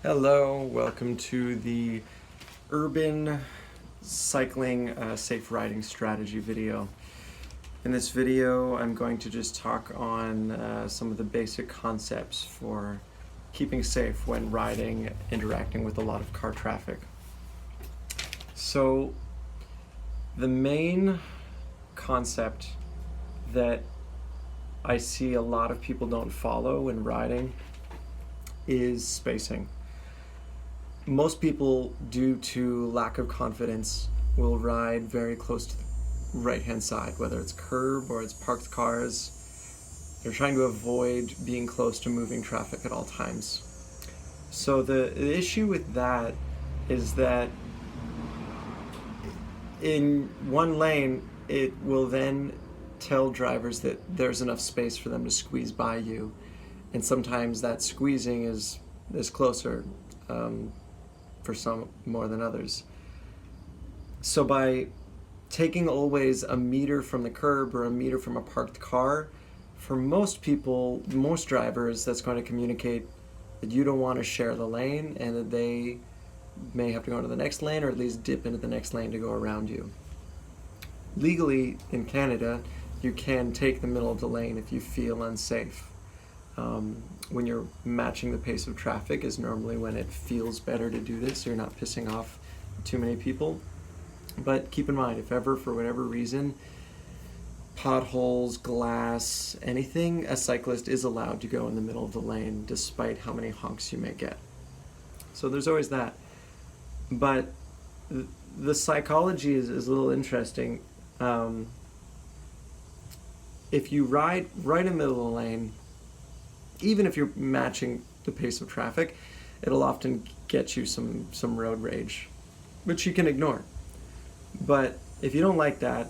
Hello, welcome to the Urban Cycling Safe Riding Strategy video. In this video, I'm going to just talk on some of the basic concepts for keeping safe when riding, interacting with a lot of car traffic. So, the main concept that I see a lot of people don't follow when riding is spacing. Most people, due to lack of confidence, will ride very close to the right-hand side, whether it's curb or it's parked cars. They're trying to avoid being close to moving traffic at all times. So the issue with that is that in one lane, it will then tell drivers that there's enough space for them to squeeze by you. And sometimes that squeezing is closer for some more than others. So by taking always a meter from the curb or a meter from a parked car, for most people, most drivers, that's going to communicate that you don't want to share the lane and that they may have to go into the next lane or at least dip into the next lane to go around you. Legally, in Canada, you can take the middle of the lane if you feel unsafe. When you're matching the pace of traffic is normally when it feels better to do this, so you're not pissing off too many people. But keep in mind, if ever, for whatever reason, potholes, glass, anything, a cyclist is allowed to go in the middle of the lane despite how many honks you may get. So there's always that. But the psychology is a little interesting. If you ride right in the middle of the lane, even if you're matching the pace of traffic, it'll often get you some road rage, which you can ignore. But if you don't like that,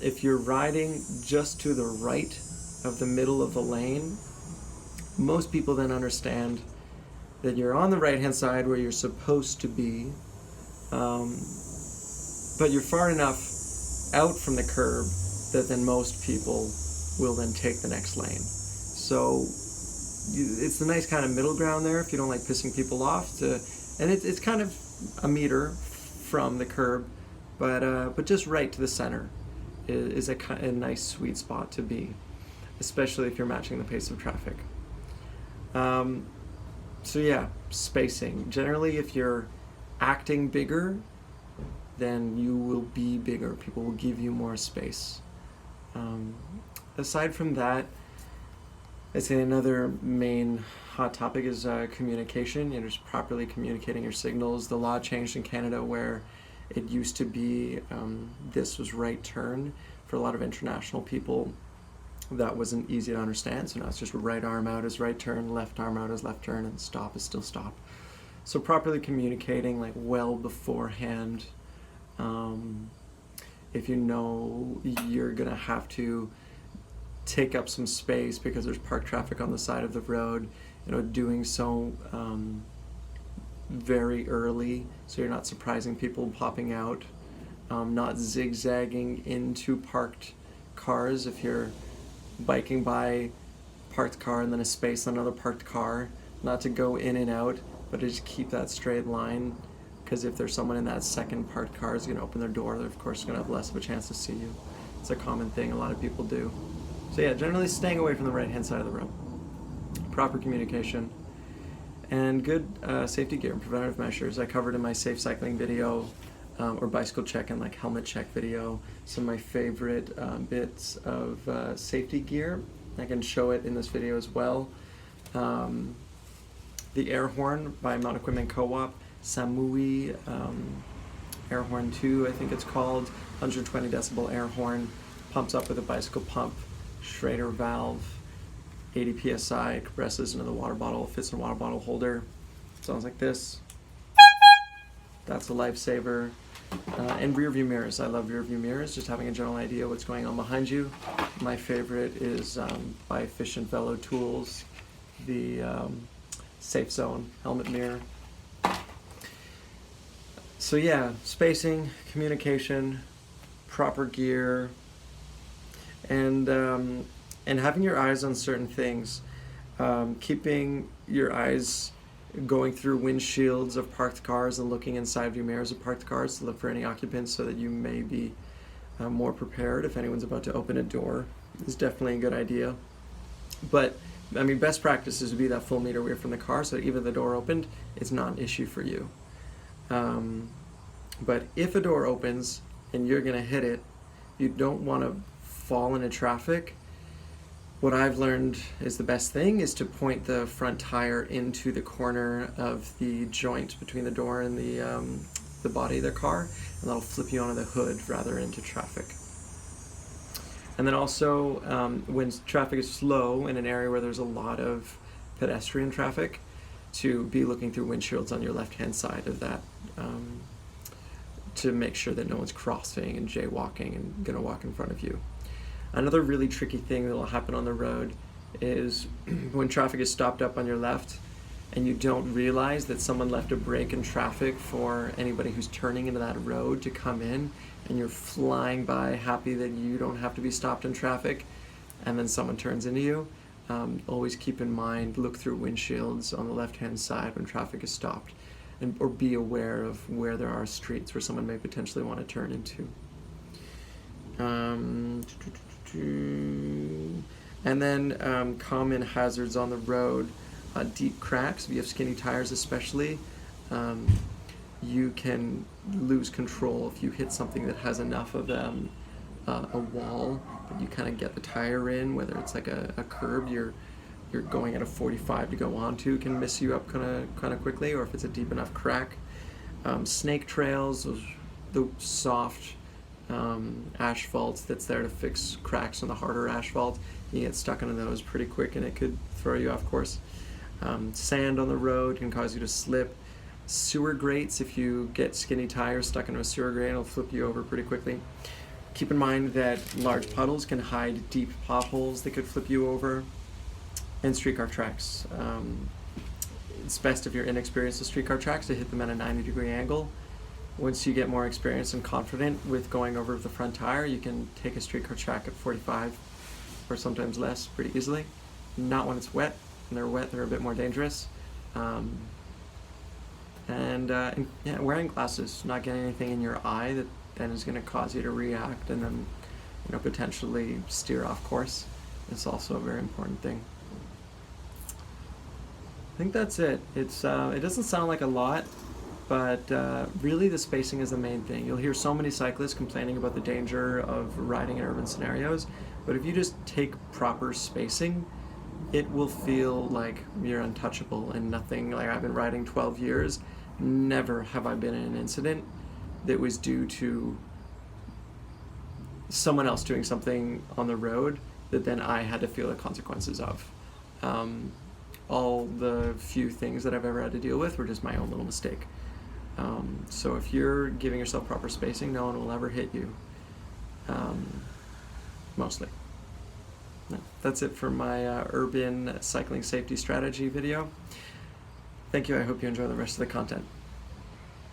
if you're riding just to the right of the middle of the lane, most people then understand that you're on the right-hand side where you're supposed to be, but you're far enough out from the curb that then most people will then take the next lane. So it's the nice kind of middle ground there if you don't like pissing people off. And it's kind of a meter from the curb, but just right to the center is a nice sweet spot to be, especially if you're matching the pace of traffic. So yeah, spacing. Generally, if you're acting bigger, then you will be bigger. People will give you more space. Aside from that, I'd say another main hot topic is communication. You're just properly communicating your signals. The law changed in Canada where it used to be this was right turn. For a lot of international people, that wasn't easy to understand. So now it's just right arm out is right turn, left arm out is left turn, and stop is still stop. So properly communicating like well beforehand. If you know you're gonna have to take up some space because there's parked traffic on the side of the road, doing so very early so you're not surprising people popping out, not zigzagging into parked cars. If you're biking by parked car and then a space on another parked car, not to go in and out, but to just keep that straight line, because if there's someone in that second parked car is going to open their door, they're of course going to have less of a chance to see you. It's a common thing a lot of people do. So yeah, generally staying away from the right-hand side of the road. Proper communication and good safety gear and preventative measures. I covered in my safe cycling video or bicycle check and like helmet check video some of my favorite bits of safety gear. I can show it in this video as well. The air horn by Mount Equipment Co-op, Samui air horn 2, I think it's called, 120 decibel air horn, pumps up with a bicycle pump, Schrader valve, 80 psi, compresses into the water bottle, fits in a water bottle holder. Sounds like this. That's a lifesaver. And rear view mirrors. I love rear view mirrors, just having a general idea what's going on behind you. My favorite is by Efficient Velo Tools, the Safe Zone helmet mirror. So yeah, spacing, communication, proper gear, and having your eyes on certain things. Keeping your eyes going through windshields of parked cars and looking inside view mirrors of parked cars to look for any occupants so that you may be more prepared if anyone's about to open a door is definitely a good idea. But I mean, best practice is to be that full meter away from the car so that even if the door opened, it's not an issue for you. But if a door opens and you're going to hit it, you don't want to fall into traffic. What I've learned is the best thing is to point the front tire into the corner of the joint between the door and the body of the car, and that'll flip you onto the hood rather into traffic. And then also, when traffic is slow in an area where there's a lot of pedestrian traffic, to be looking through windshields on your left-hand side of that, to make sure that no one's crossing and jaywalking and gonna walk in front of you. Another really tricky thing that will happen on the road is when traffic is stopped up on your left and you don't realize that someone left a break in traffic for anybody who's turning into that road to come in, and you're flying by happy that you don't have to be stopped in traffic, and then someone turns into you. Always keep in mind, look through windshields on the left-hand side when traffic is stopped, or be aware of where there are streets where someone may potentially want to turn into. And then common hazards on the road, deep cracks. If you have skinny tires especially, you can lose control if you hit something that has enough of a wall that you kind of get the tire in, whether it's like a curb you're going at a 45 to go onto, can miss you up kind of quickly, or if it's a deep enough crack. Snake trails, the soft asphalt that's there to fix cracks on the harder asphalt, you get stuck into those pretty quick and it could throw you off course. Sand on the road can cause you to slip. Sewer grates, if you get skinny tires stuck into a sewer grate, it'll flip you over pretty quickly. Keep in mind that large puddles can hide deep potholes that could flip you over. And streetcar tracks. It's best if you're inexperienced with streetcar tracks to hit them at a 90-degree angle. Once you get more experienced and confident with going over the front tire, you can take a streetcar track at 45 or sometimes less pretty easily. Not when it's wet. When they're wet, they're a bit more dangerous. And wearing glasses, not getting anything in your eye that then is going to cause you to react and then potentially steer off course. It's also a very important thing. I think that's it. It doesn't sound like a lot, but really the spacing is the main thing. You'll hear so many cyclists complaining about the danger of riding in urban scenarios, but if you just take proper spacing, it will feel like you're untouchable and nothing. Like, I've been riding 12 years, never have I been in an incident that was due to someone else doing something on the road that then I had to feel the consequences of. All the few things that I've ever had to deal with were just my own little mistake. So if you're giving yourself proper spacing, no one will ever hit you. Mostly. That's it for my urban cycling safety strategy video. Thank you. I hope you enjoy the rest of the content.